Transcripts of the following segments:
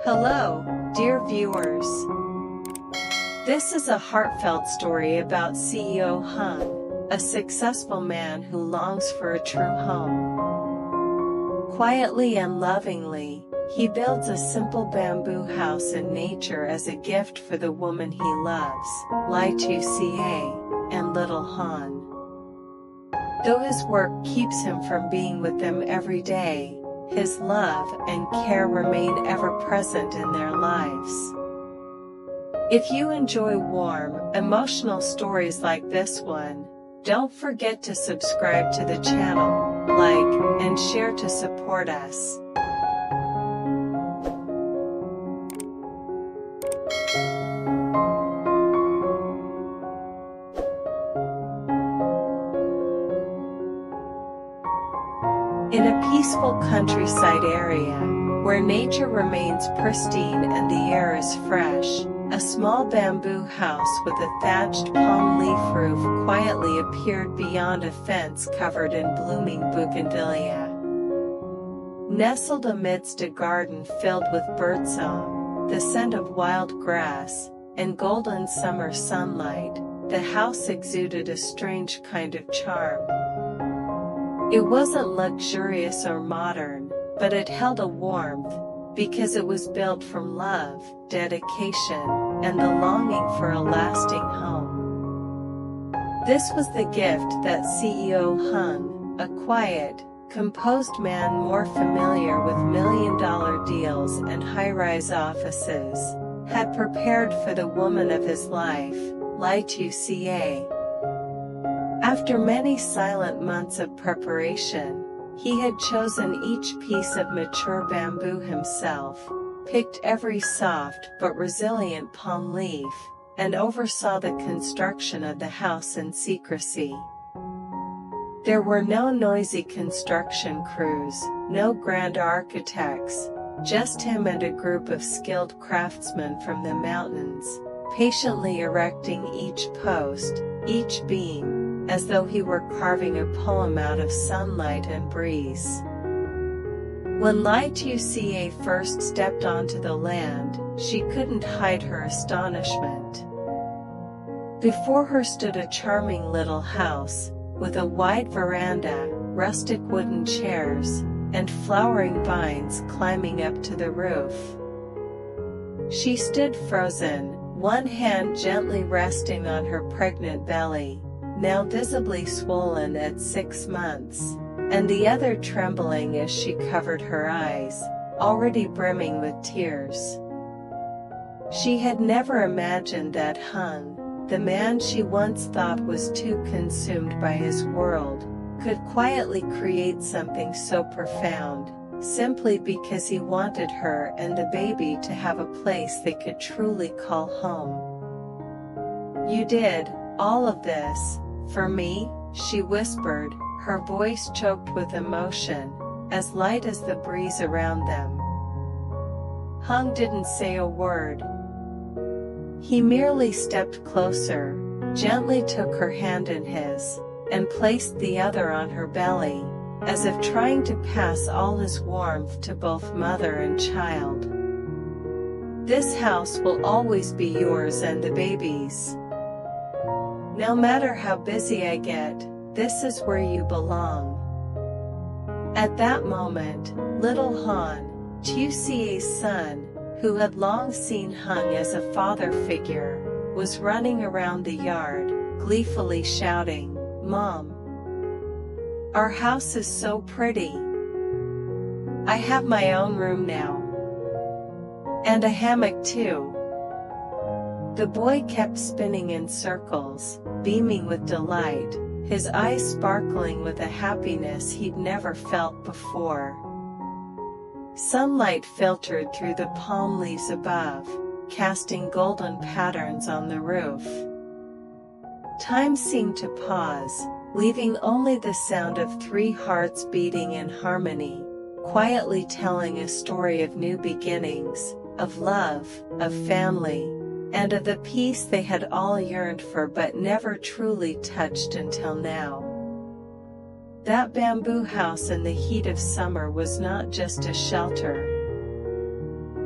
Hello, dear viewers. This is a heartfelt story about CEO Hung, a successful man who longs for a true home. Quietly and lovingly, he builds a simple bamboo house in nature as a gift for the woman he loves, lytueuca, and little Han. Though his work keeps him from being with them every day, his love and care remain ever present in their lives. If you enjoy warm, emotional stories like this one, don't forget to subscribe to the channel, like, and share to support us. In a peaceful countryside area, where nature remains pristine and the air is fresh, a small bamboo house with a thatched palm leaf roof quietly appeared beyond a fence covered in blooming bougainvillea. Nestled amidst a garden filled with birdsong, the scent of wild grass, and golden summer sunlight, the house exuded a strange kind of charm. It wasn't luxurious or modern, but it held a warmth, because it was built from love, dedication, and the longing for a lasting home. This was the gift that CEO Hung, a quiet, composed man more familiar with million-dollar deals and high-rise offices, had prepared for the woman of his life, lytueuca. After many silent months of preparation, he had chosen each piece of mature bamboo himself, picked every soft but resilient palm leaf, and oversaw the construction of the house in secrecy. There were no noisy construction crews, no grand architects, just him and a group of skilled craftsmen from the mountains, patiently erecting each post, each beam, as though he were carving a poem out of sunlight and breeze. When lytueuca first stepped onto the land, she couldn't hide her astonishment. Before her stood a charming little house, with a wide veranda, rustic wooden chairs, and flowering vines climbing up to the roof. She stood frozen, one hand gently resting on her pregnant belly, now visibly swollen at 6 months, and the other trembling as she covered her eyes, already brimming with tears. She had never imagined that Hung, the man she once thought was too consumed by his world, could quietly create something so profound, simply because he wanted her and the baby to have a place they could truly call home. "You did all of this for me?" she whispered, her voice choked with emotion, as light as the breeze around them. Hung didn't say a word. He merely stepped closer, gently took her hand in his, and placed the other on her belly, as if trying to pass all his warmth to both mother and child. "This house will always be yours and the baby's. No matter how busy I get, this is where you belong." At that moment, little Han, Tieuca's son, who had long seen Hung as a father figure, was running around the yard, gleefully shouting, "Mom! Our house is so pretty! I have my own room now. And a hammock too." The boy kept spinning in circles, beaming with delight, his eyes sparkling with a happiness he'd never felt before. Sunlight filtered through the palm leaves above, casting golden patterns on the roof. Time seemed to pause, leaving only the sound of 3 hearts beating in harmony, quietly telling a story of new beginnings, of love, of family, and of the peace they had all yearned for but never truly touched until now. That bamboo house in the heat of summer was not just a shelter.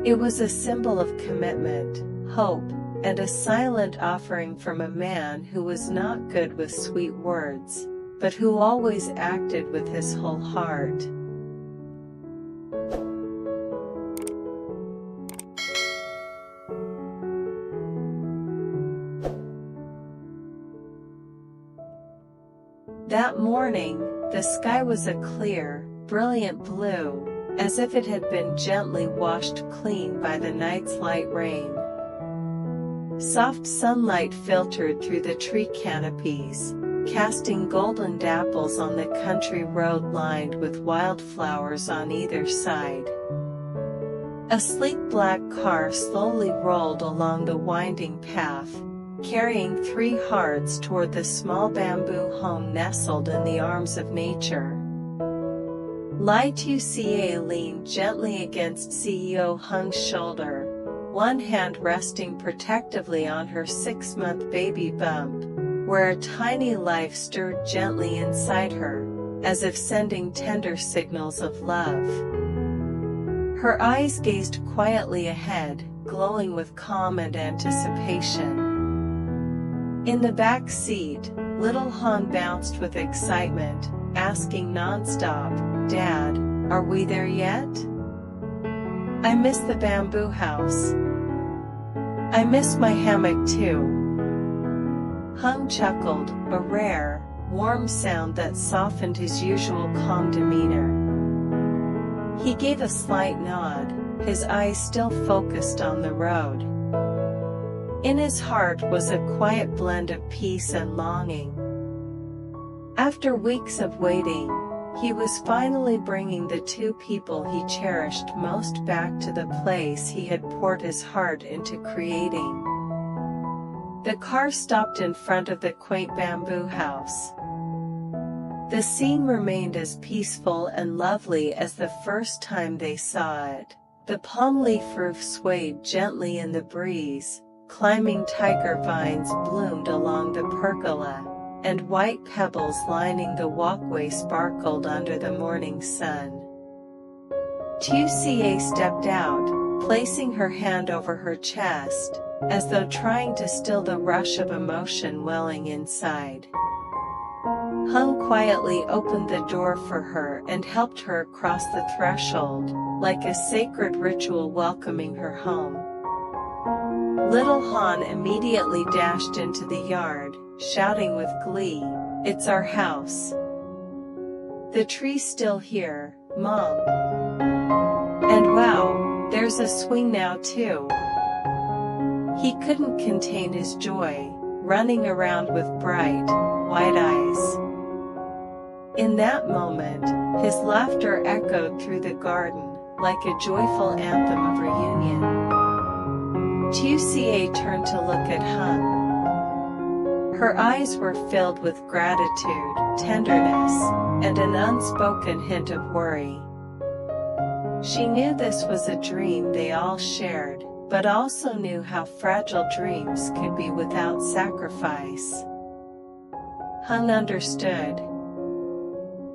It was a symbol of commitment, hope, and a silent offering from a man who was not good with sweet words, but who always acted with his whole heart. That morning, the sky was a clear, brilliant blue, as if it had been gently washed clean by the night's light rain. Soft sunlight filtered through the tree canopies, casting golden dapples on the country road lined with wildflowers on either side. A sleek black car slowly rolled along the winding path, carrying 3 hearts toward the small bamboo home nestled in the arms of nature. Lytuca leaned gently against CEO Hung's shoulder, one hand resting protectively on her 6-month baby bump, where a tiny life stirred gently inside her, as if sending tender signals of love. Her eyes gazed quietly ahead, glowing with calm and anticipation. In the back seat, little Han bounced with excitement, asking nonstop, "Dad, are we there yet? I miss the bamboo house. I miss my hammock too." Hung chuckled, a rare, warm sound that softened his usual calm demeanor. He gave a slight nod, his eyes still focused on the road. In his heart was a quiet blend of peace and longing. After weeks of waiting, he was finally bringing the 2 people he cherished most back to the place he had poured his heart into creating. The car stopped in front of the quaint bamboo house. The scene remained as peaceful and lovely as the first time they saw it. The palm leaf roof swayed gently in the breeze, climbing tiger vines bloomed along the pergola, and white pebbles lining the walkway sparkled under the morning sun. Tieu stepped out, placing her hand over her chest, as though trying to still the rush of emotion welling inside. Hung quietly opened the door for her and helped her across the threshold, like a sacred ritual welcoming her home. Little Han immediately dashed into the yard, shouting with glee, "It's our house. The tree's still here, Mom. And wow, there's a swing now too." He couldn't contain his joy, running around with bright, wide eyes. In that moment, his laughter echoed through the garden, like a joyful anthem of reunion. Tieu turned to look at Hung. Her eyes were filled with gratitude, tenderness, and an unspoken hint of worry. She knew this was a dream they all shared, but also knew how fragile dreams could be without sacrifice. Hung understood.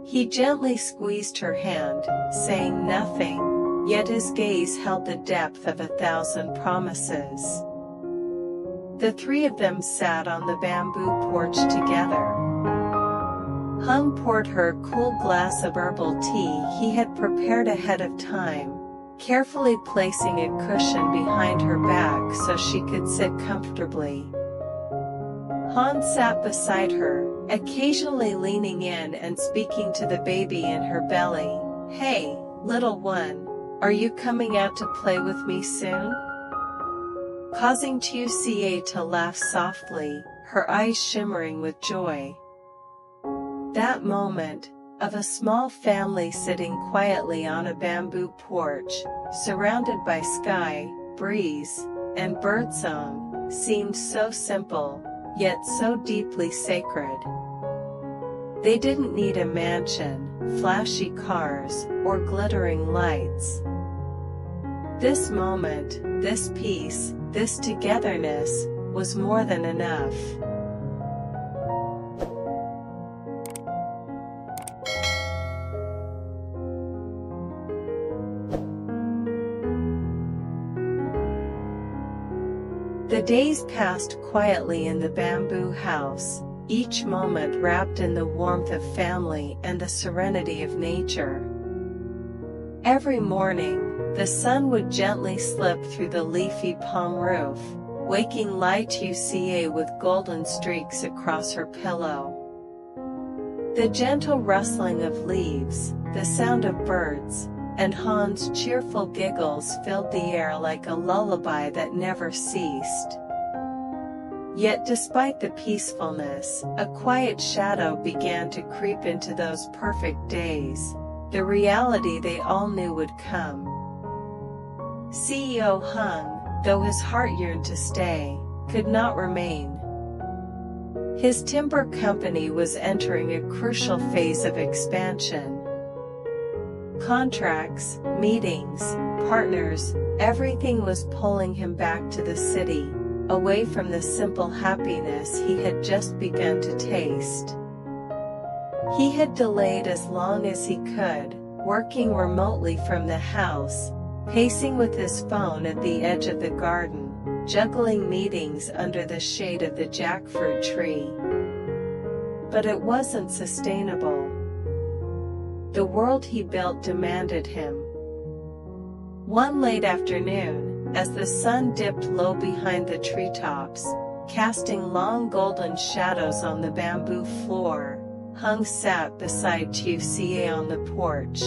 He gently squeezed her hand, saying nothing, yet his gaze held the depth of 1,000 promises. The 3 of them sat on the bamboo porch together. Hung poured her a cool glass of herbal tea he had prepared ahead of time, carefully placing a cushion behind her back so she could sit comfortably. Han sat beside her, occasionally leaning in and speaking to the baby in her belly. "Hey, little one, are you coming out to play with me soon?" Causing Tieu to laugh softly, her eyes shimmering with joy. That moment, of a small family sitting quietly on a bamboo porch, surrounded by sky, breeze, and birdsong, seemed so simple, yet so deeply sacred. They didn't need a mansion, flashy cars, or glittering lights. This moment, this peace, this togetherness, was more than enough. The days passed quietly in the bamboo house, each moment wrapped in the warmth of family and the serenity of nature. Every morning, the sun would gently slip through the leafy palm roof, waking lytuca with golden streaks across her pillow. The gentle rustling of leaves, the sound of birds, and Hans' cheerful giggles filled the air like a lullaby that never ceased. Yet despite the peacefulness, a quiet shadow began to creep into those perfect days, the reality they all knew would come. CEO Hung, though his heart yearned to stay, could not remain. His timber company was entering a crucial phase of expansion. Contracts, meetings, partners, everything was pulling him back to the city, away from the simple happiness he had just begun to taste. He had delayed as long as he could, working remotely from the house, pacing with his phone at the edge of the garden, juggling meetings under the shade of the jackfruit tree. But it wasn't sustainable. The world he built demanded him. One late afternoon, as the sun dipped low behind the treetops, casting long golden shadows on the bamboo floor, Hung sat beside Tieu on the porch.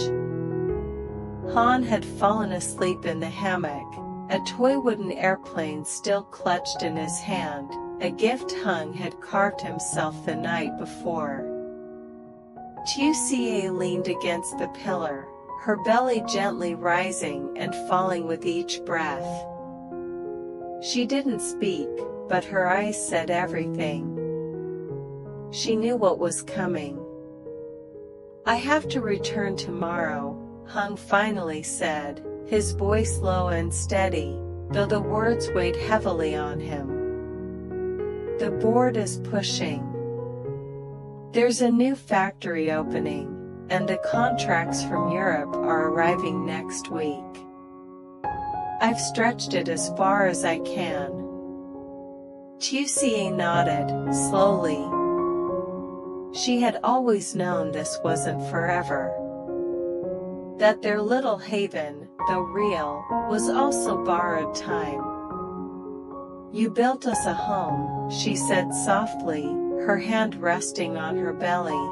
Han had fallen asleep in the hammock, a toy wooden airplane still clutched in his hand, a gift Hung had carved himself the night before. Tieu leaned against the pillar, her belly gently rising and falling with each breath. She didn't speak, but her eyes said everything. She knew what was coming. "I have to return tomorrow," Hung finally said, his voice low and steady, though the words weighed heavily on him. "The board is pushing. There's a new factory opening, and the contracts from Europe are arriving next week. I've stretched it as far as I can." Tieu nodded, slowly. She had always known this wasn't forever. That their little haven, though real, was also borrowed time. "You built us a home," she said softly, her hand resting on her belly.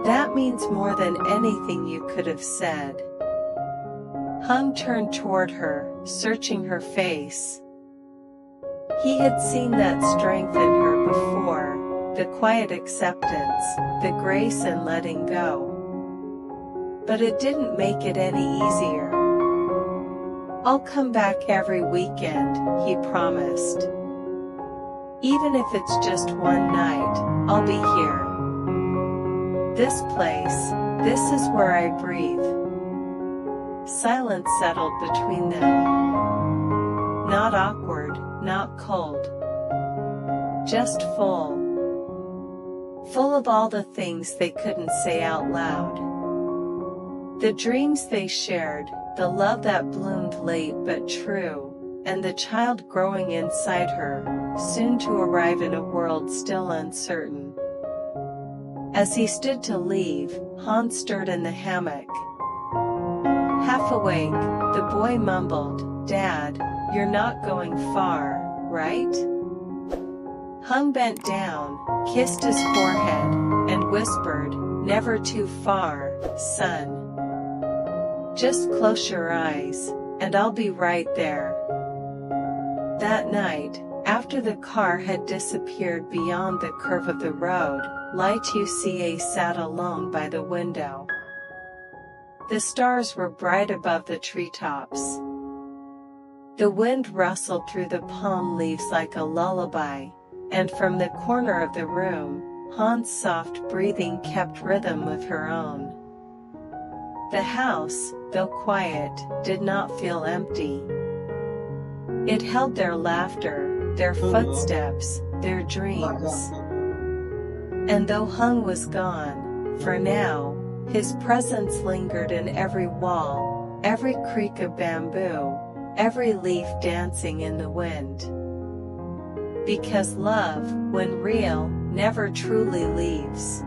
"That means more than anything you could have said." Hung turned toward her, searching her face. He had seen that strength in her before, the quiet acceptance, the grace in letting go. But it didn't make it any easier. "I'll come back every weekend," he promised. "Even if it's just one night, I'll be here. This place, this is where I breathe." Silence settled between them. Not awkward, not cold. Just full. Full of all the things they couldn't say out loud. The dreams they shared, the love that bloomed late but true, and the child growing inside her, soon to arrive in a world still uncertain. As he stood to leave, Hans stirred in the hammock. Half awake, the boy mumbled, "Dad, you're not going far, right?" Hung bent down, kissed his forehead, and whispered, "Never too far, son. Just close your eyes, and I'll be right there." That night, after the car had disappeared beyond the curve of the road, lytuca sat alone by the window. The stars were bright above the treetops. The wind rustled through the palm leaves like a lullaby, and from the corner of the room, Hans' soft breathing kept rhythm with her own. The house, though quiet, did not feel empty. It held their laughter, their footsteps, their dreams. And though Hung was gone, for now, his presence lingered in every wall, every creak of bamboo, every leaf dancing in the wind. Because love, when real, never truly leaves.